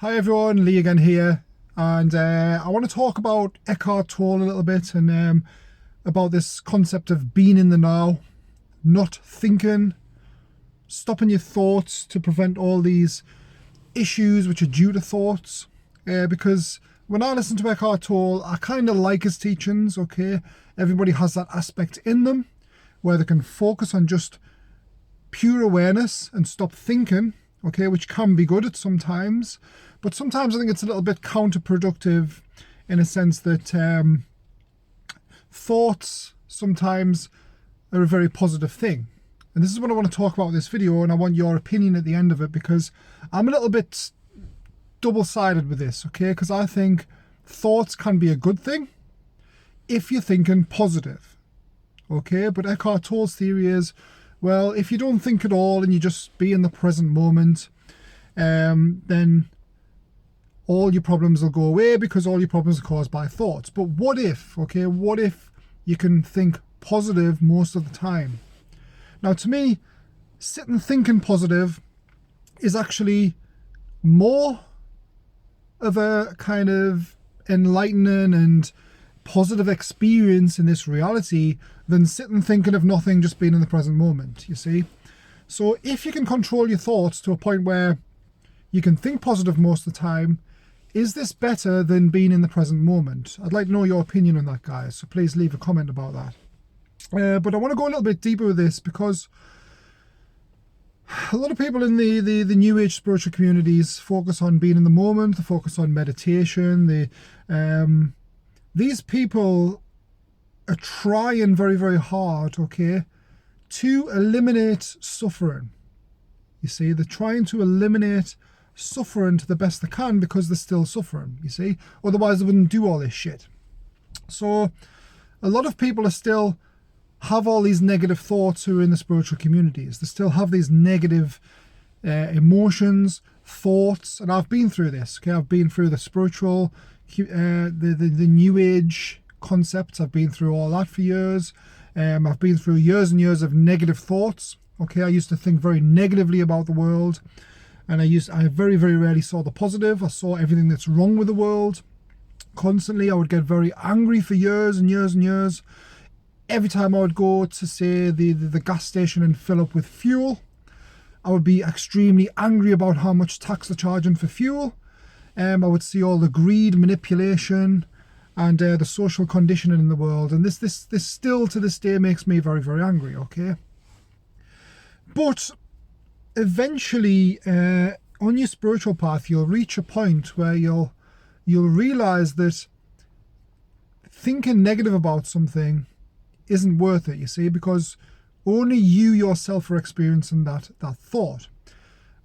Hi everyone, Lee again here, and I want to talk about Eckhart Tolle a little bit and about this concept of being in the now, not thinking, stopping your thoughts to prevent all these issues which are due to thoughts. Because when I listen to Eckhart Tolle, I kind of like his teachings, okay? Everybody has that aspect in them where they can focus on just pure awareness and stop thinking, okay, which can be good at sometimes. But sometimes I think it's a little bit counterproductive in a sense that thoughts sometimes are a very positive thing. And this is what I want to talk about in this video, and I want your opinion at the end of it, because I'm a little bit double-sided with this, okay? Because I think thoughts can be a good thing if you're thinking positive, okay? But Eckhart Tolle's theory is, well, if you don't think at all and you just be in the present moment, then all your problems will go away because all your problems are caused by thoughts. But what if, okay, what if you can think positive most of the time? Now, to me, sitting thinking positive is actually more of a kind of enlightening and positive experience in this reality than sitting thinking of nothing, just being in the present moment, you see? So if you can control your thoughts to a point where you can think positive most of the time, is this better than being in the present moment? I'd like to know your opinion on that, guys, so please leave a comment about that. But I want to go a little bit deeper with this because a lot of people in the New Age spiritual communities focus on being in the moment, they focus on meditation. These people are trying very, very hard, okay, to eliminate suffering. You see, they're trying to eliminate suffering to the best they can because they're still suffering, you see. Otherwise, they wouldn't do all this shit. So a lot of people are still have all these negative thoughts who are in the spiritual communities. They still have these negative emotions, thoughts, and I've been through this, okay? I've been through the spiritual, the New Age concepts. I've been through all that for years. I've been through years and years of negative thoughts, okay? I used to think very negatively about the world, and I very, very rarely saw the positive. I saw everything that's wrong with the world constantly. I would get very angry for years and years and years. Every time I would go to, say, the gas station and fill up with fuel, I would be extremely angry about how much tax they're charging for fuel. I would see all the greed, manipulation, and the social conditioning in the world. And this still to this day makes me very, very angry, okay? But eventually, on your spiritual path, you'll reach a point where you'll realize that thinking negative about something isn't worth it, you see, because only you yourself are experiencing that thought.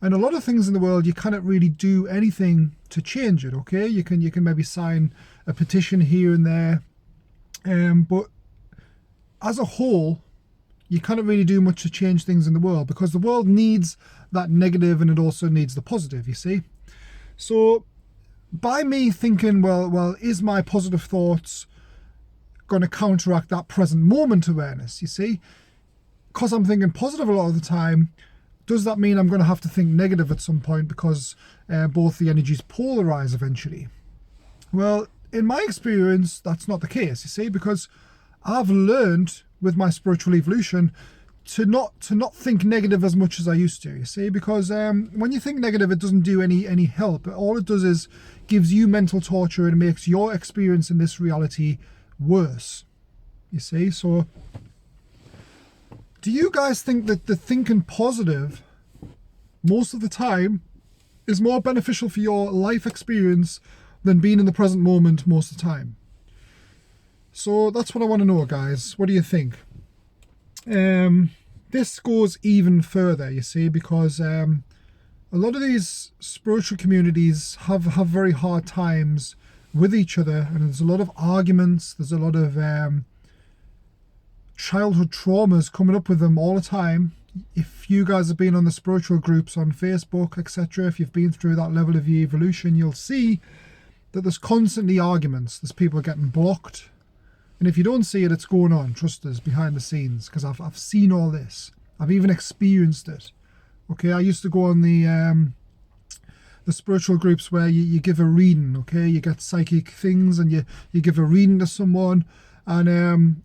And a lot of things in the world, you cannot really do anything to change it, okay? You can maybe sign a petition here and there, but as a whole, you can't really do much to change things in the world because the world needs that negative and it also needs the positive, you see? So by me thinking, well, is my positive thoughts going to counteract that present moment awareness, you see? Because I'm thinking positive a lot of the time, does that mean I'm going to have to think negative at some point because both the energies polarize eventually? Well, in my experience, that's not the case, you see, because I've learned with my spiritual evolution to not think negative as much as I used to, you see, because when you think negative, it doesn't do any help. All it does is gives you mental torture and makes your experience in this reality worse, you see. So do you guys think that the thinking positive most of the time is more beneficial for your life experience than being in the present moment most of the time? So that's what I want to know, guys. What do you think? This goes even further, you see, because a lot of these spiritual communities have very hard times with each other, and there's a lot of arguments, there's a lot of childhood traumas coming up with them all the time. If you guys have been on the spiritual groups on Facebook, etc., if you've been through that level of your evolution, you'll see that there's constantly arguments. There's people getting blocked. And if you don't see it, it's going on, trust us, behind the scenes, because I've seen all this. I've even experienced it. Okay, I used to go on the the spiritual groups where you give a reading, okay? You get psychic things and you give a reading to someone. And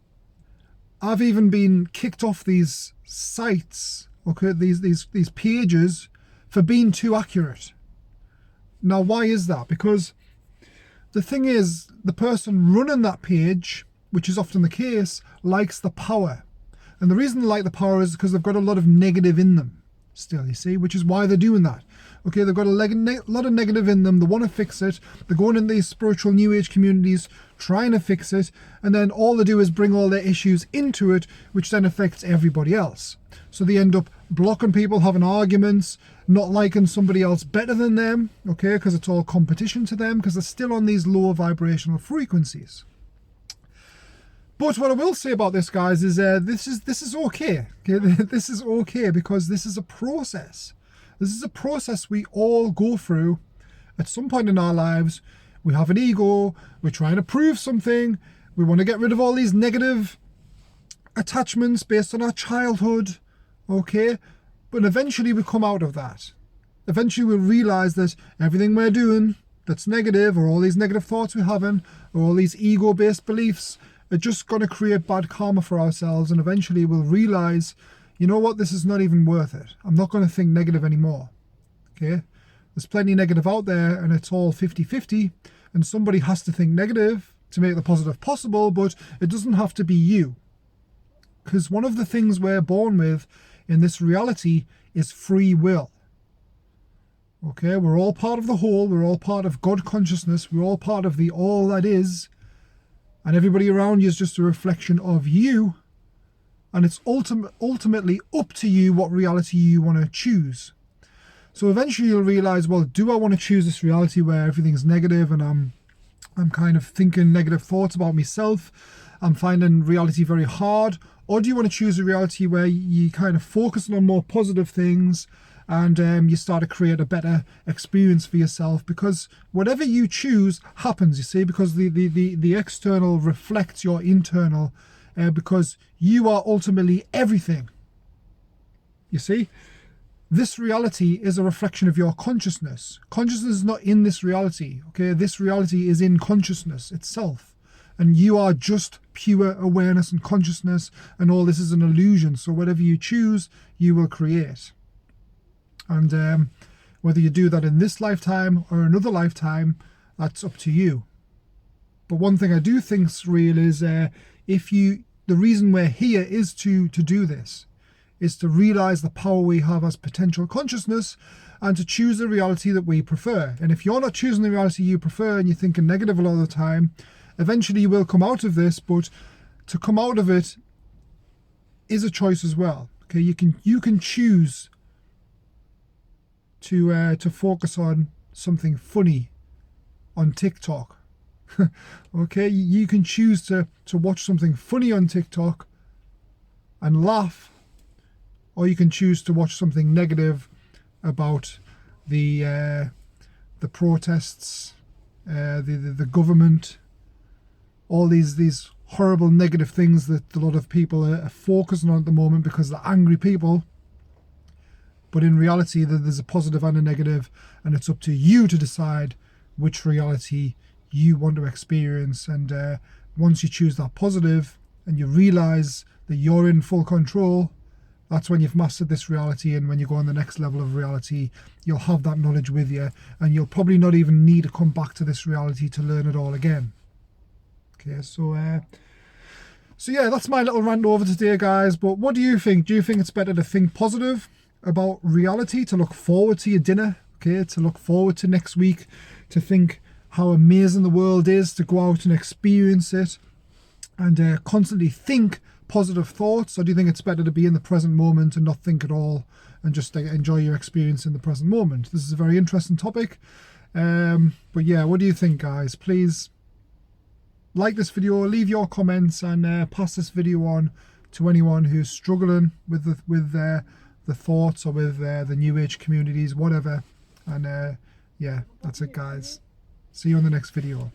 I've even been kicked off these sites, okay, these pages, for being too accurate. Now, why is that? Because the thing is, the person running that page, which is often the case, likes the power. And the reason they like the power is because they've got a lot of negative in them still, you see, which is why they're doing that. Okay, they've got a lot of negative in them. They want to fix it. They're going in these spiritual new age communities trying to fix it. And then all they do is bring all their issues into it, which then affects everybody else. So they end up blocking people, having arguments, not liking somebody else better than them, okay, because it's all competition to them, because they're still on these lower vibrational frequencies. But what I will say about this, guys, is this is okay. This is okay because this is a process. This is a process we all go through at some point in our lives. We have an ego. We're trying to prove something. We want to get rid of all these negative attachments based on our childhood, okay? But eventually we come out of that. Eventually we'll realize that everything we're doing that's negative, or all these negative thoughts we're having, or all these ego-based beliefs, are just going to create bad karma for ourselves. And eventually we'll realize, you know what, this is not even worth it. I'm not going to think negative anymore. Okay? There's plenty of negative out there, and it's all 50-50, and somebody has to think negative to make the positive possible, but it doesn't have to be you. Because one of the things we're born with in this reality is free will. Okay? We're all part of the whole. We're all part of God consciousness. We're all part of the all that is. And everybody around you is just a reflection of you. And it's ultimately up to you what reality you want to choose. So eventually you'll realize, well, do I want to choose this reality where everything's negative and I'm kind of thinking negative thoughts about myself? I'm finding reality very hard. Or do you want to choose a reality where you kind of focus on more positive things and you start to create a better experience for yourself? Because whatever you choose happens, you see, because the external reflects your internal, because you are ultimately everything. You see, this reality is a reflection of your consciousness. Consciousness is not in this reality, okay? This reality is in consciousness itself. And you are just pure awareness and consciousness, and all this is an illusion. So whatever you choose, you will create. And whether you do that in this lifetime or another lifetime, that's up to you. But one thing I do think's real is the reason we're here is to do this, is to realize the power we have as potential consciousness and to choose the reality that we prefer. And if you're not choosing the reality you prefer and you're thinking negative a lot of the time, eventually you will come out of this, but to come out of it is a choice as well. Okay, you can choose to focus on something funny on TikTok. Okay, you can choose to watch something funny on TikTok and laugh, or you can choose to watch something negative about the protests, the government, all these horrible negative things that a lot of people are focusing on at the moment because they're angry people. But in reality, there's a positive and a negative, and it's up to you to decide which reality you want to experience. And once you choose that positive and you realize that you're in full control, that's when you've mastered this reality. And when you go on the next level of reality, you'll have that knowledge with you, and you'll probably not even need to come back to this reality to learn it all again. Okay, so yeah, that's my little rant over today, guys. But what do you think? Do you think it's better to think positive about reality, to look forward to your dinner, okay, to look forward to next week, to think how amazing the world is, to go out and experience it, and constantly think positive thoughts? Or do you think it's better to be in the present moment and not think at all and just enjoy your experience in the present moment? This is a very interesting topic. But yeah, what do you think, guys? Please like this video, leave your comments, and pass this video on to anyone who's struggling with the thoughts, or with the new age communities, whatever. And yeah, that's it, guys. See you on the next video.